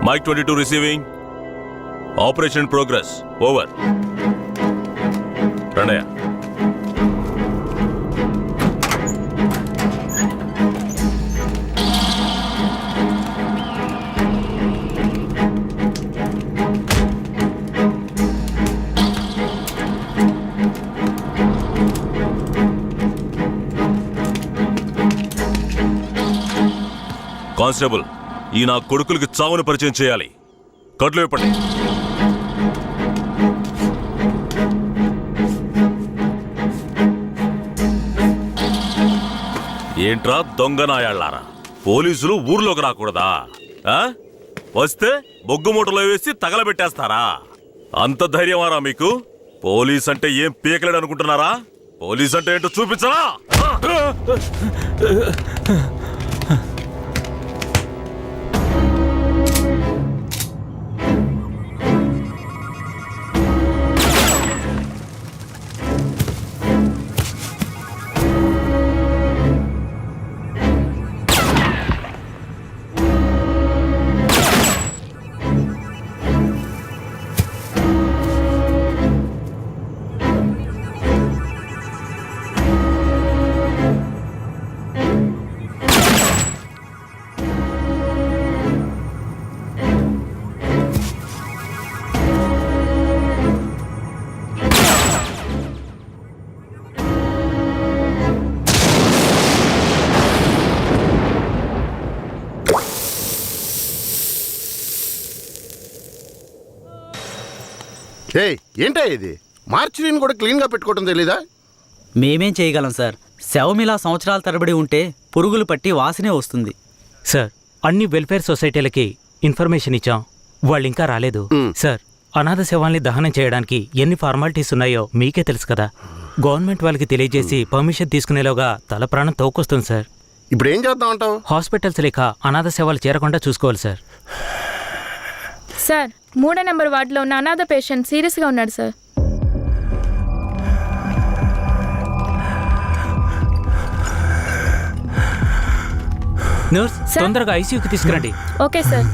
Mike 22 receiving. Operation progress. Over. Pranaya. Constable. ఈ నా కొడుకులకి చావును పరిచయం చేయాలి. కట్లు ఇప్పండి. ఏంట్రా దొంగ నాయాళ్ళారా, పోలీసులు ఊర్లోకి రాకూడదా? వస్తే బొగ్గు మూటలో వేసి తగలబెట్టేస్తారా? అంత ధైర్యమారా మీకు? పోలీస్ అంటే ఏం పీకలేడు అనుకుంటున్నారా? పోలీస్ అంటే ఏంటో చూపించరా? ఏంటా ఇది? మార్చిని కూడా క్లీన్గా పెట్టుకోవడం తెలీదా? మేమేం చేయగలం సార్? శవమిలా సంవత్సరాల తరబడి ఉంటే పురుగులు పట్టి వాసనే వస్తుంది సార్. అన్ని వెల్ఫేర్ సొసైటీలకి ఇన్ఫర్మేషన్ ఇచ్చాం, వాళ్ళు ఇంకా రాలేదు సార్. అనాథ శవాల్ని దహనం చేయడానికి ఎన్ని ఫార్మాలిటీస్ ఉన్నాయో మీకే తెలుసు కదా. గవర్నమెంట్ వాళ్ళకి తెలియజేసి పర్మిషన్ తీసుకునేలోగా తల ప్రాణం తోకొస్తుంది సార్. ఇప్పుడు ఏం చేద్దాం అంటావు? హాస్పిటల్స్ లేక అనాథ శవాలు చేరకుండా చూసుకోవాలి సార్. సార్, 3వ నెంబర్ వార్డులో ఉన్న అనాథ పేషెంట్ సీరియస్గా ఉన్నాడు సార్. నర్స్, తొందరగా ఐసీయూకి తీసుకురండి. Okay sir.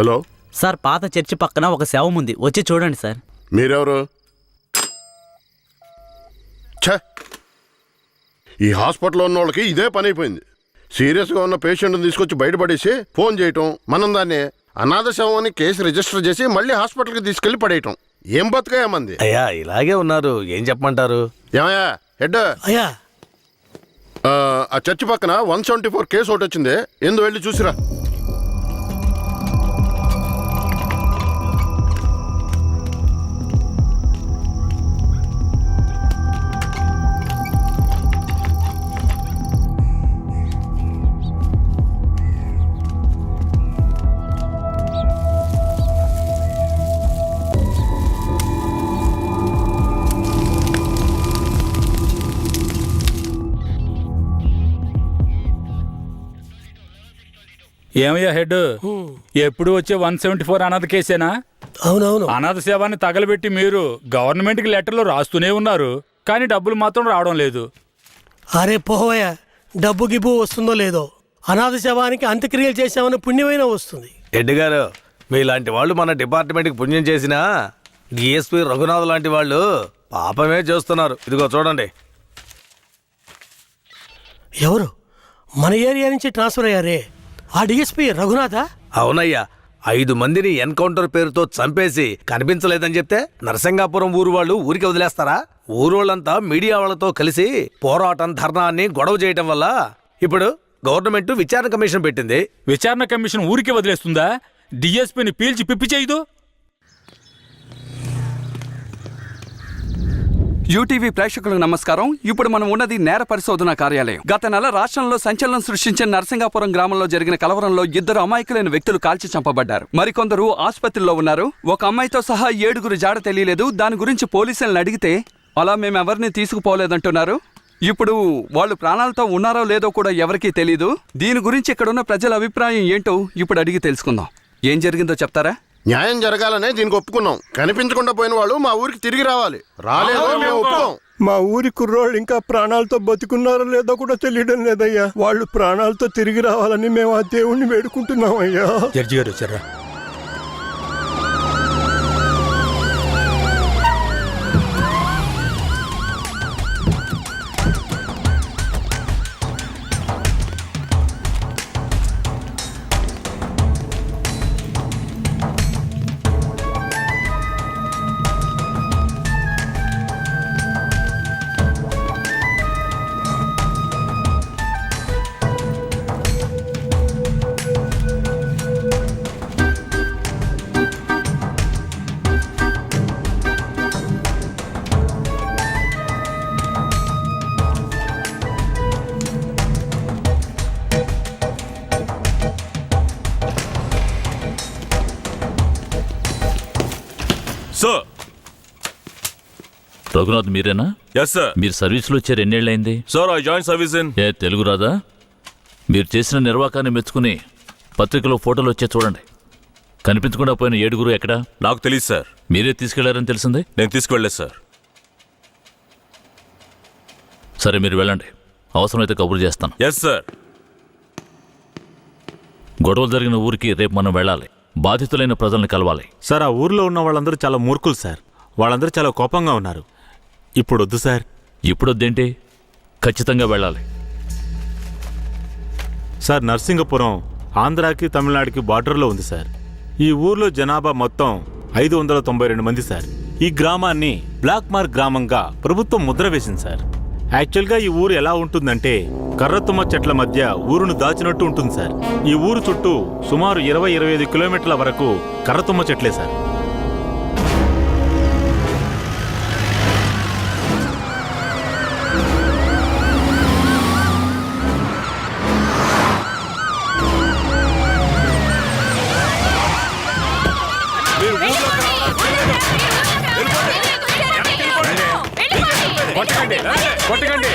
హలో సార్, పాత చర్చి పక్కన ఒక శవం ఉంది, వచ్చి చూడండి సార్. మీరెవరు? ఛ, ఈ హాస్పిటల్లో ఉన్న వాళ్ళకి ఇదే పని అయిపోయింది. సీరియస్గా ఉన్న పేషెంట్ని తీసుకొచ్చి బయటపడేసి ఫోన్ చేయటం, మనం దాన్ని అనాథ శవం అని కేసు రిజిస్టర్ చేసి మళ్ళీ హాస్పిటల్కి తీసుకెళ్లి పడేయటం. ఏం బతుకయ్యామంది? అయ్యా ఇలాగే ఉన్నారు, ఏం చెప్పమంటారు? ఏమయ్యా హెడ్? అయ్యా ఆ చర్చి పక్కన 174 కేసు ఒకటి వచ్చింది, ఎందు వెళ్ళి చూసిరా. ఏమయ్యా హెడ్, ఎప్పుడు వచ్చే 174 అనాథ కేసేనా? అవునవును. అనాథ సేవాన్ని తగలబెట్టి మీరు గవర్నమెంట్కి లెటర్లు రాస్తూనే ఉన్నారు, కానీ డబ్బులు మాత్రం రావడం లేదు. అరే పోవయ్యా, డబ్బు గిబ్బు వస్తుందో లేదో, అనాథ శవానికి అంత్యక్రియలు చేసామని పుణ్యమైనా వస్తుంది. రెడ్డి గారు, మీలాంటి వాళ్ళు మన డిపార్ట్మెంట్కి పుణ్యం చేసినా డిఎస్పీ రఘునాథ్ లాంటి వాళ్ళు పాపమే చేస్తున్నారు. ఇదిగో చూడండి. ఎవరు? మన ఏరియా నుంచి ట్రాన్స్ఫర్ అయ్యారే, ఆ డిఎస్పీ రఘునాథా? అవునయ్యా, 5 మందిని ఎన్కౌంటర్ పేరుతో చంపేసి కనిపించలేదని చెప్తే నరసింగాపురం ఊరు వాళ్ళు ఊరికి వదిలేస్తారా? ఊరోళ్ళంతా మీడియా వాళ్ళతో కలిసి పోరాటం, ధర్నాన్ని గొడవ చేయటం వల్ల ఇప్పుడు గవర్నమెంట్ విచారణ కమిషన్ పెట్టింది. విచారణ కమిషన్ ఊరికి వదిలేస్తుందా? డిఎస్పీని పీల్చి పిప్పి చేయదు. యూటీవీ ప్రేక్షకులకు నమస్కారం. ఇప్పుడు మనం ఉన్నది నేర పరిశోధన కార్యాలయం. గత నెల రాష్ట్రంలో సంచలనం సృష్టించిన నరసింగాపురం గ్రామంలో జరిగిన కలవరంలో 2 అమాయకులైన వ్యక్తులు కాల్చి చంపబడ్డారు. మరికొందరు ఆసుపత్రిలో ఉన్నారు. ఒక అమ్మాయితో సహా 7 జాడ తెలియలేదు. దాని గురించి పోలీసులను అడిగితే అలా మేమెవరిని తీసుకుపోలేదంటున్నారు. ఇప్పుడు వాళ్ళు ప్రాణాలతో ఉన్నారో లేదో కూడా ఎవరికీ తెలీదు. దీని గురించి ఇక్కడున్న ప్రజల అభిప్రాయం ఏంటో ఇప్పుడు అడిగి తెలుసుకుందాం. ఏం జరిగిందో చెప్తారా? న్యాయం జరగాలనే దీనికి ఒప్పుకున్నాం. కనిపించకుండా పోయిన వాళ్ళు మా ఊరికి తిరిగి రావాలి. రాలేదో మేము ఒప్పుకోం. మా ఊరి కుర్రోళ్ళు ఇంకా ప్రాణాలతో బతుకున్నారో లేదో కూడా తెలియడం లేదయ్యా. వాళ్ళు ప్రాణాలతో తిరిగి రావాలని మేము ఆ దేవుణ్ణి వేడుకుంటున్నాం అయ్యా. జడ్జి గారు వచ్చారా? సార్. రఘునాథ్ మీరేనా? Yes sir. మీరు సర్వీస్లో వచ్చారు ఎన్నేళ్ళైంది? Sir, I join service in. ఏ తెలుగు రాదా? మీరు చేసిన నిర్వాకాన్ని మెచ్చుకుని పత్రికలో ఫోటోలు వచ్చే చూడండి. కనిపించకుండా పోయిన 7 ఎక్కడా? నాకు తెలియదు సార్. మీరే తీసుకెళ్లారని తెలిసింది. నేను తీసుకువెళ్ళలేదు సార్. సరే, మీరు వెళ్ళండి. అవసరమైతే కబురు చేస్తాను. Yes sir. గొడవలు జరిగిన ఊరికి రేపు మనం వెళ్ళాలి. బాధితులైన ప్రజల్ని కలవాలి. సార్, ఆ ఊర్లో ఉన్న వాళ్ళందరూ చాలా మూర్ఖులు సార్. వాళ్ళందరూ చాలా కోపంగా ఉన్నారు. ఇప్పుడు వద్దు సార్. ఇప్పుడు వద్దేంటి? ఖచ్చితంగా వెళ్ళాలి. సార్, నర్సింగపురం ఆంధ్రాకి తమిళనాడుకి బార్డర్లో ఉంది సార్. ఈ ఊర్లో జనాభా మొత్తం 592 మంది సార్. ఈ గ్రామాన్ని బ్లాక్ మార్క్ గ్రామంగా ప్రభుత్వం ముద్ర వేసింది సార్. యాక్చువల్గా ఈ ఊరు ఎలా ఉంటుందంటే కర్రతుమ్మ చెట్ల మధ్య ఊరును దాచినట్టు ఉంటుంది సార్. ఈ ఊరు చుట్టూ సుమారు 20-25 కిలోమీటర్ల వరకు కర్రతుమ్మ చెట్లే సార్. కొట్టకండి,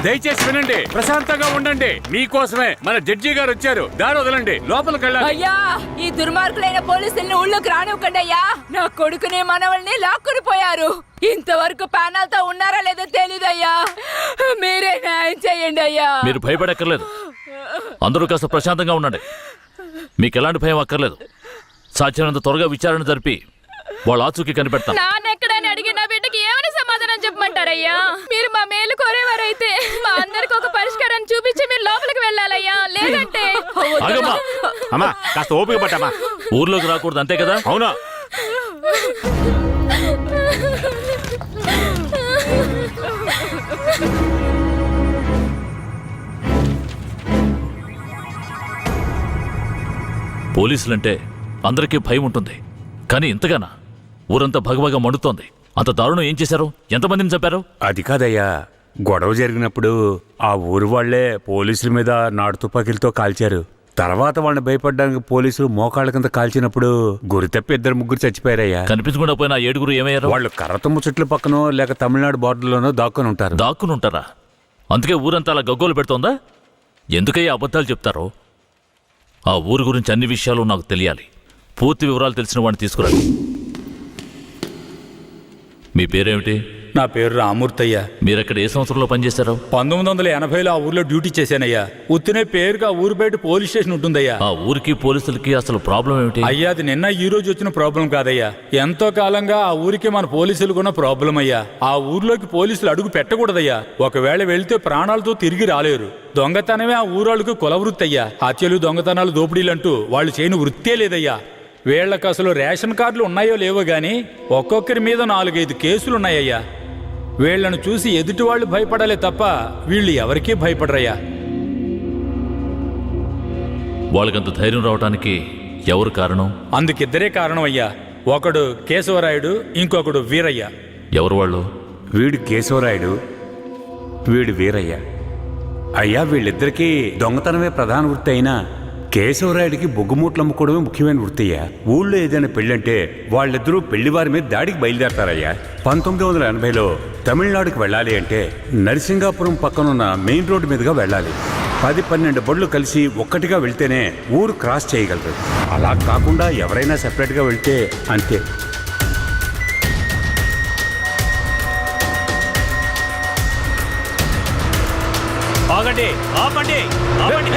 దయచేసి వినండి, ప్రశాంతంగా ఉండండి. మీకోసమే మన జడ్జి గారు వచ్చారు. దారి వదలండి, లోపలికి వెళ్ళండి. అయ్యా, ఈ దుర్మార్గులైన పోలీసుల్ని ఊళ్ళోకి రానివ్వకండి అయ్యా. నా కొడుకుని మనవల్ని లాక్కుని పోయారు. ఇంతవరకు ప్యానల్తో ఉన్నారా లేదో తెలీదయ్యా. మీరే న్యాయం చేయండి అయ్యా. మీరు భయపడక్కర్లేదు. అందరూ కాస్త ప్రశాంతంగా ఉండండి. మీకు ఎలాంటి భయం అక్కర్లేదు. సాధ్యమైనంత త్వరగా విచారణ జరిపి వాళ్ళ ఆచూకీ కనిపెడతాను. నాన్నెక్కడని అడిగి నా బిడ్డకి ఏమని సమాధానం చెప్పమంటారయ్యా? మీరు మా మేలు కోరేవారైతే మా అందరికి ఒక పరిష్కారాన్ని చూపించి మీరు లోపలికి వెళ్ళాలయ్యా. లేదంటే ఆగమ్మా. అమ్మా, కాస్త ఓపిక పట్టమ్మా. ఊర్లోకి రాకూడదు, అంతే కదా? అవునా? పోలీసులంటే అందరికీ భయం ఉంటుంది. కానీ ఇంతగానా? ఊరంతా భగభగ మండుతోంది. అంత దారుణం ఏం చేశారు? ఎంతమందిని చంపారు? అది కాదయ్యా, గొడవ జరిగినప్పుడు ఆ ఊరు వాళ్లే పోలీసుల మీద నాటు తుపాకీలతో కాల్చారు. తర్వాత వాళ్ళని భయపడడానికి పోలీసులు మోకాళ్ళ కింద కాల్చినప్పుడు గురి తప్పి 2-3 చచ్చిపోయారయ్యా. కనిపించకుండా పోయిన 7 ఏమయ్యారు? వాళ్ళు కర్రతుమ్మ చెట్ల పక్కనో లేక తమిళనాడు బార్డర్లోనో దాక్కుని ఉంటారు. దాక్కుని ఉంటారా? అందుకే ఊరంతా అలా గగ్గోలు పెడుతోందా? ఎందుకయ్యా అబద్ధాలు చెప్తారో? ఆ ఊరు గురించి అన్ని విషయాలు నాకు తెలియాలి. పూర్తి వివరాలు తెలిసిన వాడిని తీసుకురండి. మీ పేరేమిటి? నా పేరు రామూర్తయ్య. మీరక్కడ ఏ సంవత్సరంలో పనిచేశారు? 1980లో ఆ ఊర్లో డ్యూటీ చేశానయ్యా. ఉత్తినే పేరుగా ఊరు బయట పోలీస్ స్టేషన్ ఉంటుందయ్యా. ఆ ఊరికి పోలీసులకి అసలు ప్రాబ్లం ఏమిటి? అయ్యా, అది నిన్న ఈ రోజు వచ్చిన ప్రాబ్లం కాదయ్యా. ఎంతో కాలంగా ఆ ఊరికి మన పోలీసులకు ఉన్న ప్రాబ్లం అయ్యా. ఆ ఊర్లోకి పోలీసులు అడుగు పెట్టకూడదయ్యా. ఒకవేళ వెళ్తే ప్రాణాలతో తిరిగి రాలేరు. దొంగతనమే ఆ ఊరాళ్ళకు కులవృత్తి అయ్యా. హత్యలు, దొంగతనాలు, దోపిడీలంటూ వాళ్ళు చేయని వృత్తే లేదయ్యా. వీళ్ళకి అసలు రేషన్ కార్డులు ఉన్నాయో లేవో గాని ఒక్కొక్కరి మీద 4-5 కేసులున్నాయ్యా. వీళ్లను చూసి ఎదుటి వాళ్ళు భయపడాలే తప్ప వీళ్ళు ఎవరికీ భయపడరయ్యా. వాళ్ళకంత ధైర్యం రావడానికి ఎవరు కారణం? అందుకిద్దరే కారణం అయ్యా. ఒకడు కేశవరాయుడు, ఇంకొకడు వీరయ్య. ఎవరు వాళ్ళు? వీడు కేశవరాయుడు, వీడు వీరయ్య. అయ్యా, వీళ్ళిద్దరికీ దొంగతనమే ప్రధాన వృత్తి అయినా కేశవరాయుడికి బొగ్గుమూట్లు అమ్ముకోవడమే ముఖ్యమైన వృత్తి అయ్యా. ఊళ్ళో ఏదైనా పెళ్ళంటే వాళ్ళిద్దరూ పెళ్లివారి మీద దాడికి బయలుదేరతారయ్యా. 1980లో తమిళనాడుకి వెళ్ళాలి అంటే నరసింగాపురం పక్కనున్న మెయిన్ రోడ్డు మీదుగా వెళ్ళాలి. 10-12 బళ్ళు కలిసి ఒక్కటిగా వెళ్తేనే ఊరు క్రాస్ చేయగలరు. అలా కాకుండా ఎవరైనా సెపరేట్గా వెళ్తే అంతే. ఆగండి, ఆపండి, ఆపండి.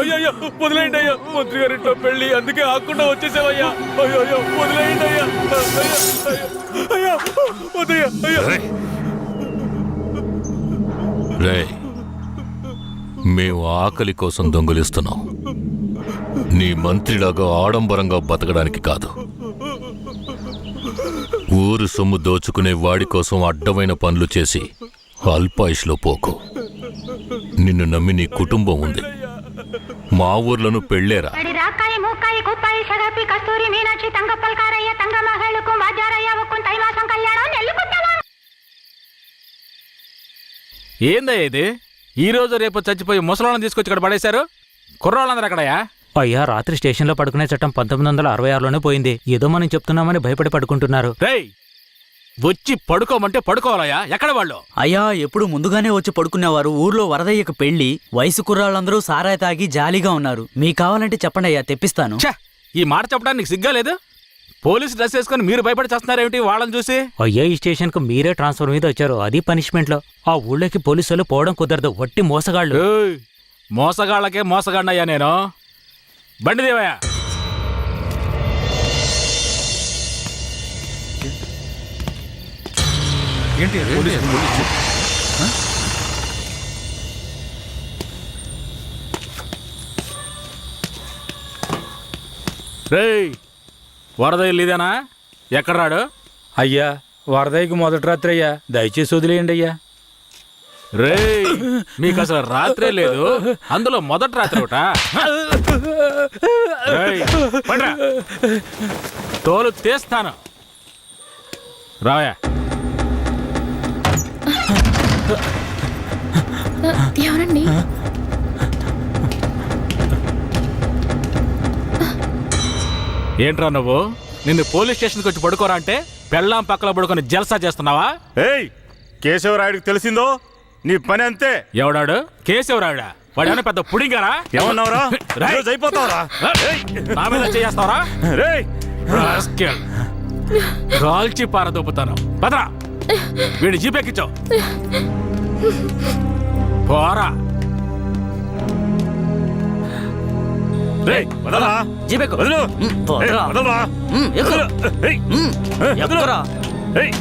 అయ్యో, వదిలేయండి అయ్యా. మంత్రి గారింట్లో పెళ్లి, అందుకే ఆకుండా వచ్చేసావయ్యా. అయ్యో, వదిలేయండి అయ్యా. అయ్యా, వదయ్యా. అయ్యా, రే, మేము ఆకలి కోసం దొంగిలిస్తున్నాం. నీ మంత్రిలాగా ఆడంబరంగా బతకడానికి కాదు. ఊరు సొమ్ము దోచుకునే వాడి కోసం అడ్డమైన పనులు చేసి అల్పాయుష్లో పోకు. నిన్ను నమ్మి నీ కుటుంబం ఉంది. మా ఊర్లను పెళ్ళేరా. ఏందయ్య ఇది? ఈ రోజు రేపు చచ్చిపోయి ముసలాళ్ళని తీసుకొచ్చి ఇక్కడ పడేశారు. కుర్రాళ్ళందరూ అక్కడయా? అయ్యా, రాత్రి స్టేషన్లో పడుకునే చట్టం 1966లోనే పోయింది. ఏదో మనం చెప్తున్నామని భయపడి పడుకుంటున్నారు. రేయ్, వచ్చి పడుకోమంటే పడుకోవాలయ్యా. ఎక్కడ వాళ్ళు? అయ్యా, ఎప్పుడు ముందుగానే వచ్చి పడుకునేవారు. ఊర్లో వరదయ్యకు పెళ్లి, వయసు కుర్రాళ్ళందరూ సారాయి తాగి జాలీగా ఉన్నారు. మీకు కావాలంటే చెప్పండి అయ్యా, తెప్పిస్తాను. ఛ, ఈ మాట చెప్పడానికి సిగ్గా లేదు? పోలీసు డ్రెస్ వేసుకుని మీరు భయపడి చేస్తున్నారేమిటి వాళ్ళని చూసి? అయ్యా, ఈ స్టేషన్కు మీరే ట్రాన్స్ఫర్ మీద వచ్చారు, అది పనిష్మెంట్లో. ఆ ఊళ్ళోకి పోలీసులు పోవడం కుదరదు, వట్టి మోసగాళ్ళు. మోసగాళ్ళకే మోసగాడినయ్యా నేను. బండి దేవయ్యా. రేయ్, వరద ఇల్లుదేనా? ఎక్కడ రాడు? అయ్యా, వరదయ్యకు మొదటి రాత్రి అయ్యా, దయచేసి వదిలేయండి అయ్యా. రేయ్, మీకు అసలు రాత్రే లేదు, అందులో మొదటి రాత్రి ఒకట. తోలు తీస్తాను, రావయా. ఎవరండి? ఏంట్రా నువ్వు? నిన్ను పోలీస్ స్టేషన్కి వచ్చి పడుకోరా అంటే పెళ్ళాం పక్కన పడుకొని జల్సా చేస్తున్నావా? ఏయ్, కేశవరాయుడికి తెలిసిందో నీ పని అంతే. ఎవడాడు? కేశవరాయుడా? వాడేమైనా పెద్ద పుడింగారా? ఏమన్నావురా? అయిపోతావురా? నా మీద చేస్తావరా? కాల్చి పారదొప్పుతాను. పదరా, వీడిని జీపెక్కించావు. పోరా. రేయ్, వదలరా. జీపెక్కు. వదలు. వదలరా. ఏయ్, వదలరా. ఎక్కు. ఏయ్, ఎక్కురా. ఏయ్.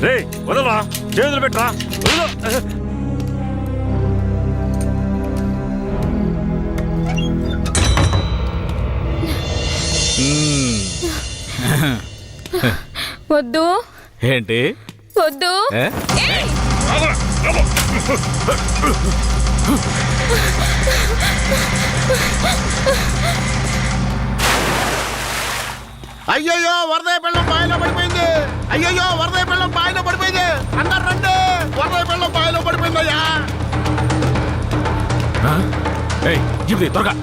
రేయ్, వదలరా. చేతులు పెట్టరా. వదలు. వద్దు ఏంటి వద్దు ఏయ్! అయ్యయ్యో వరదయ్య పెళ్ళం బావిలో పడిపోయింది. అయ్యయ్యో వరదయ్య పెళ్ళం బావిలో పడిపోయింది. అందరు రండి, వరదయ్య పెళ్ళం బావిలో పడిపోయిందయ్యా. జీప్ త్వరగా.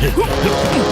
Huh?